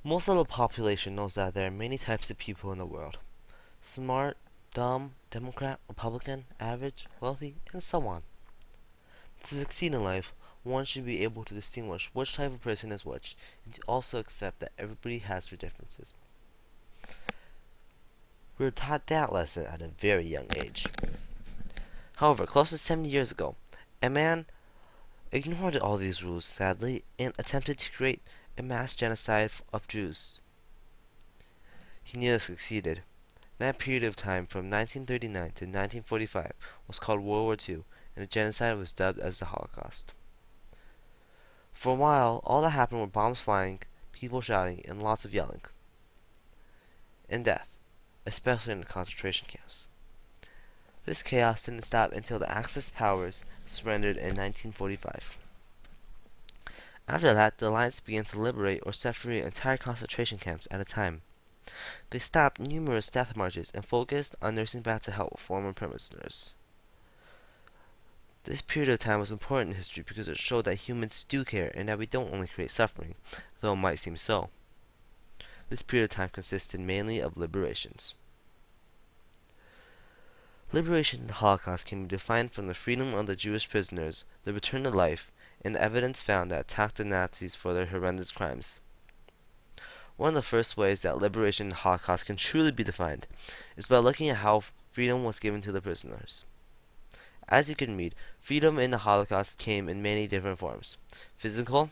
Most of the population knows that there are many types of people in the world. Smart, dumb, Democrat, Republican, average, wealthy, and so on. To succeed in life, one should be able to distinguish which type of person is which, and to also accept that everybody has their differences. We were taught that lesson at a very young age. However, close to 70 years ago, a man ignored all these rules, sadly, and attempted to create a mass genocide of Jews. He nearly succeeded. That period of time from 1939 to 1945 was called World War II, and the genocide was dubbed as the Holocaust. For a while, all that happened were bombs flying, people shouting, and lots of yelling. And death, especially in the concentration camps. This chaos didn't stop until the Axis powers surrendered in 1945. After that, the Allies began to liberate or set free entire concentration camps at a time. They stopped numerous death marches and focused on nursing back to health former prisoners. This period of time was important in history because it showed that humans do care and that we don't only create suffering, though it might seem so. This period of time consisted mainly of liberations. Liberation in the Holocaust can be defined from the freedom of the Jewish prisoners, the return to life, and the evidence found that attacked the Nazis for their horrendous crimes. One of the first ways that liberation in the Holocaust can truly be defined is by looking at how freedom was given to the prisoners. As you can read, freedom in the Holocaust came in many different forms: physical,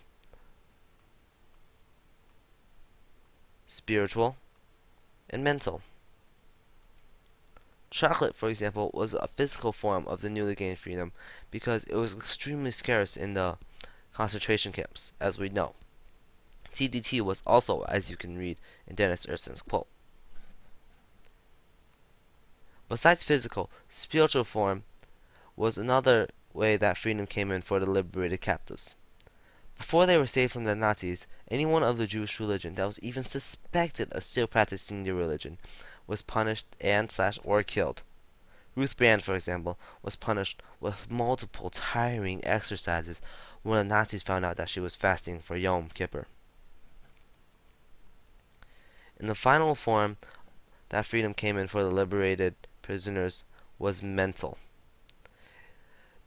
spiritual, and mental. Chocolate, for example, was a physical form of the newly gained freedom because it was extremely scarce in the concentration camps, as we know. TDT was also, as you can read in Dennis Urson's quote. Besides physical, spiritual form was another way that freedom came in for the liberated captives. Before they were saved from the Nazis, anyone of the Jewish religion that was even suspected of still practicing their religion was punished and/or killed. Ruth Brand, for example, was punished with multiple tiring exercises when the Nazis found out that she was fasting for Yom Kippur. In the final form that freedom came in for the liberated prisoners was mental.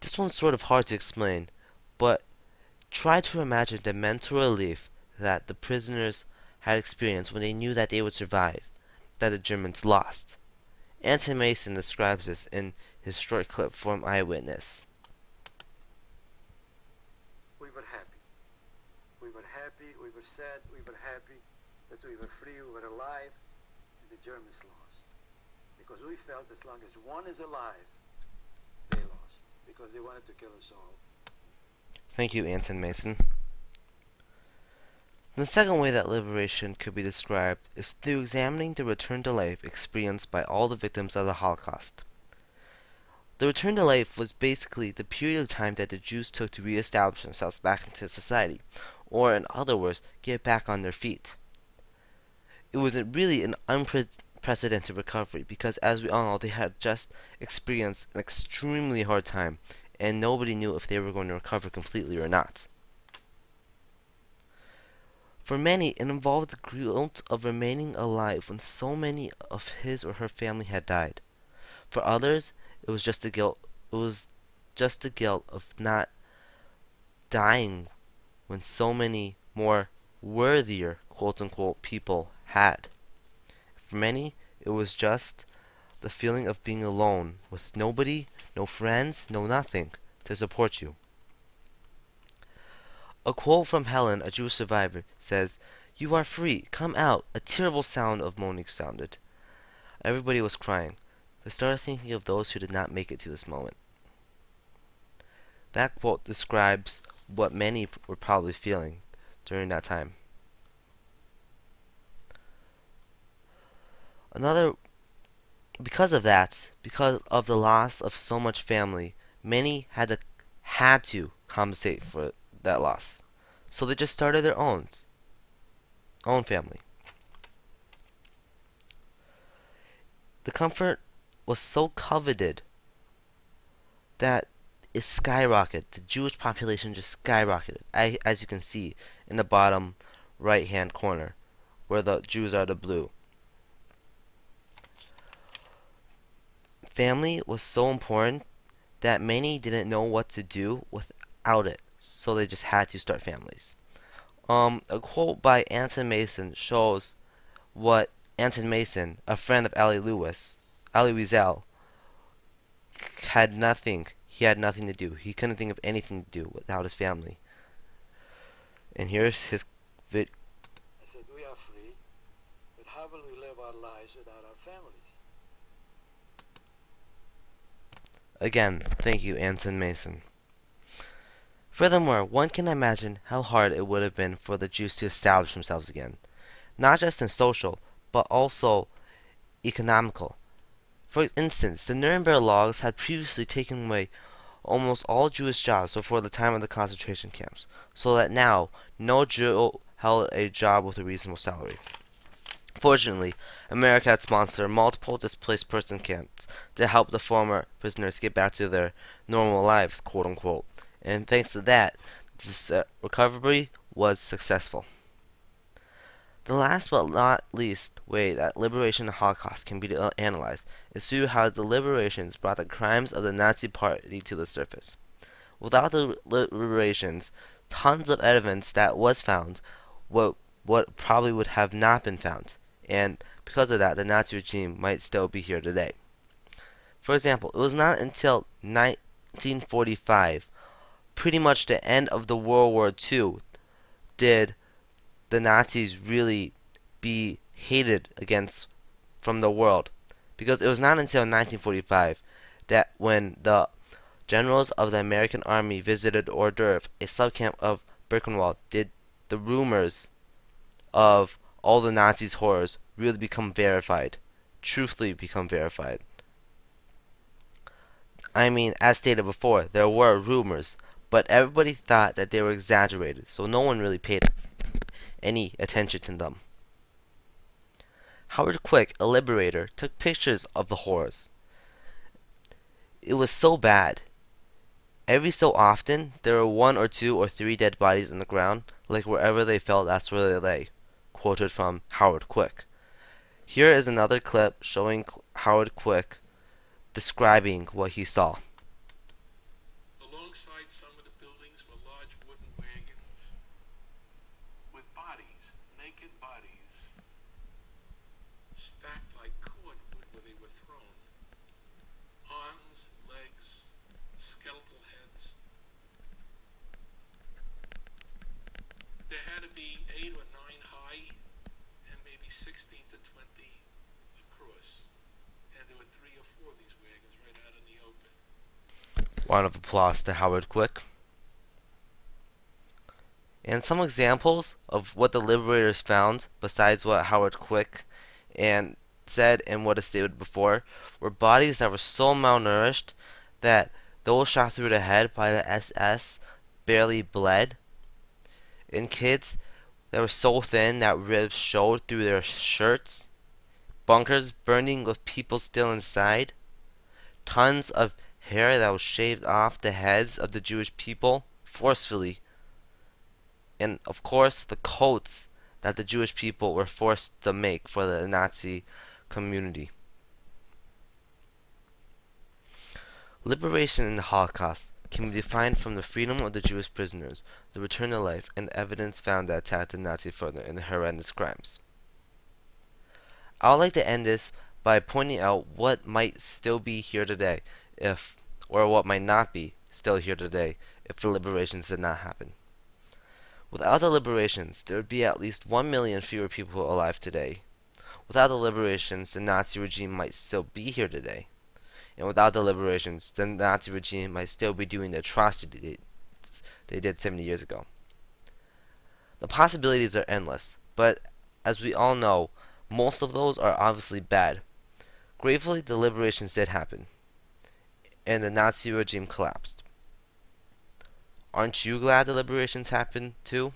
This one's sort of hard to explain, but try to imagine the mental relief that the prisoners had experienced when they knew that they would survive, that the Germans lost. Anton Mason describes this in his short clip from Eyewitness. We were happy. We were happy, we were sad, we were happy that we were free, we were alive, and the Germans lost. Because we felt as long as one is alive, they lost. Because they wanted to kill us all. Thank you, Anton Mason. The second way that liberation could be described is through examining the return to life experienced by all the victims of the Holocaust. The return to life was basically the period of time that the Jews took to reestablish themselves back into society, or in other words, get back on their feet. It was really an unprecedented recovery because, as we all know, they had just experienced an extremely hard time, and nobody knew if they were going to recover completely or not. For many, it involved the guilt of remaining alive when so many of his or her family had died. For others, it was just the guilt. It was just the guilt of not dying when so many more worthier, quote-unquote, people had. For many, it was just the feeling of being alone, with nobody, no friends, no nothing, to support you. A quote from Helen, a Jewish survivor, says, "You are free, come out." A terrible sound of moaning sounded. Everybody was crying. They started thinking of those who did not make it to this moment. That quote describes what many were probably feeling during that time. Because of that, because of the loss of so much family, many had to compensate for that loss. So they just started their own family. The comfort was so coveted that it skyrocketed. The Jewish population just skyrocketed, as you can see in the bottom right hand corner where the Jews are the blue. Family was so important that many didn't know what to do without it, so they just had to start families. A quote by Anton Mason shows what Anton Mason, a friend of Ali Wiesel, had nothing. He had nothing to do. He couldn't think of anything to do without his family. And here's his vid. I said, we are free, but how will we live our lives without our families? Again, thank you, Anton Mason. Furthermore, one can imagine how hard it would have been for the Jews to establish themselves again, not just in social, but also economical. For instance, the Nuremberg laws had previously taken away almost all Jewish jobs before the time of the concentration camps, so that now no Jew held a job with a reasonable salary. Fortunately, America had sponsored multiple displaced person camps to help the former prisoners get back to their normal lives, quote unquote, and thanks to that, this recovery was successful. The last but not least way that liberation and Holocaust can be analyzed is through how the liberations brought the crimes of the Nazi Party to the surface. Without the liberations, tons of evidence that was found what probably would have not been found, and because of that, the Nazi regime might still be here today. For example, it was not until 1945, pretty much the end of the World War II, did the Nazis really be hated against from the world. Because it was not until 1945 that when the generals of the American army visited hors d'oeuvre, a subcamp of Birkenwald, did the rumors of all the Nazis' horrors really become verified, truthfully become verified. I mean, as stated before, there were rumors, but everybody thought that they were exaggerated, so no one really paid any attention to them. Howard Quick, a liberator, took pictures of the horrors. It was so bad. Every so often, there were 1 or 2 or 3 dead bodies in the ground, like wherever they fell, that's where they lay. Quoted from Howard Quick. Here is another clip showing Howard Quick describing what he saw. Alongside some of the buildings were large wooden wagons with bodies, naked bodies, stacked like cordwood where they were thrown. Arms, legs, skeletal heads. There had to be 8 or 9 high and maybe 16 to 20 across. And there were 3 or 4 of these wagons right out in the open. Round of applause to Howard Quick. And some examples of what the liberators found, besides what Howard Quick and said and what is stated before, were bodies that were so malnourished that those shot through the head by the SS barely bled. And kids that were so thin that ribs showed through their shirts. Bunkers burning with people still inside. Tons of hair that was shaved off the heads of the Jewish people forcefully. And of course, the coats that the Jewish people were forced to make for the Nazi community. Liberation in the Holocaust can be defined from the freedom of the Jewish prisoners, the return to life, and the evidence found that attacked the Nazi further in the horrendous crimes. I would like to end this by pointing out what might still be here today or what might not be still here today if the liberations did not happen. Without the liberations, there would be at least 1 million fewer people alive today. Without the liberations, the Nazi regime might still be here today. And without the liberations, the Nazi regime might still be doing the atrocities they did 70 years ago. The possibilities are endless, but as we all know, most of those are obviously bad. Gratefully, the liberations did happen, and the Nazi regime collapsed. Aren't you glad the liberations happened too?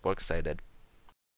We're excited.